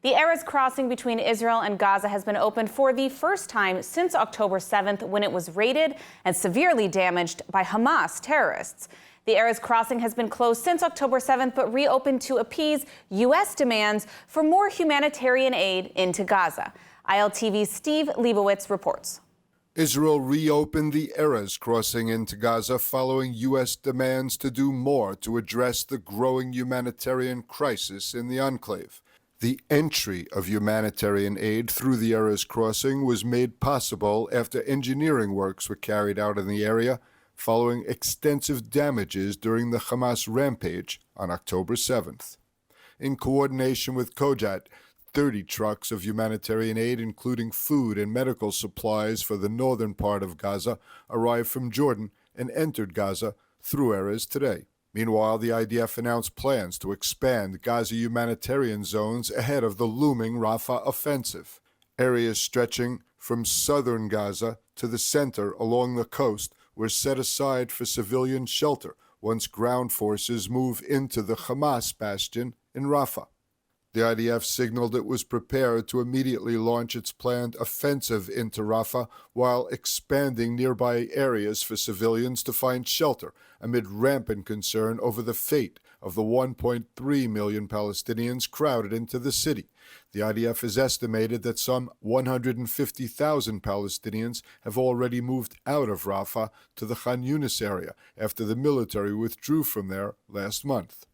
The Erez crossing between Israel and Gaza has been opened for the first time since October 7th, when it was raided and severely damaged by Hamas terrorists. The Erez crossing has been closed since October 7th, but reopened to appease U.S. demands for more humanitarian aid into Gaza. ILTV's Steve Leibowitz reports. Israel reopened the Erez crossing into Gaza following U.S. demands to do more to address the growing humanitarian crisis in the enclave. The entry of humanitarian aid through the Erez crossing was made possible after engineering works were carried out in the area following extensive damages during the Hamas rampage on October 7th. In coordination with Kojat, 30 trucks of humanitarian aid, including food and medical supplies for the northern part of Gaza, arrived from Jordan and entered Gaza through Erez today. Meanwhile, the IDF announced plans to expand Gaza humanitarian zones ahead of the looming Rafah offensive. Areas stretching from southern Gaza to the center along the coast were set aside for civilian shelter once ground forces move into the Hamas bastion in Rafah. The IDF signaled it was prepared to immediately launch its planned offensive into Rafah while expanding nearby areas for civilians to find shelter amid rampant concern over the fate of the 1.3 million Palestinians crowded into the city. The IDF has estimated that some 150,000 Palestinians have already moved out of Rafah to the Khan Yunis area after the military withdrew from there last month.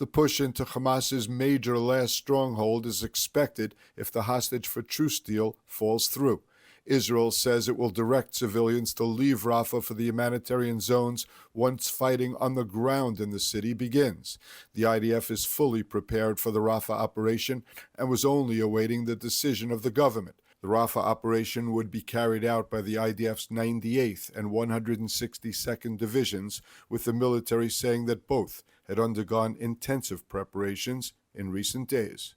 The push into Hamas's major last stronghold is expected if the hostage-for-truce deal falls through. Israel says it will direct civilians to leave Rafah for the humanitarian zones once fighting on the ground in the city begins. The IDF is fully prepared for the Rafah operation and was only awaiting the decision of the government. The Rafah operation would be carried out by the IDF's 98th and 162nd Divisions, with the military saying that both had undergone intensive preparations in recent days.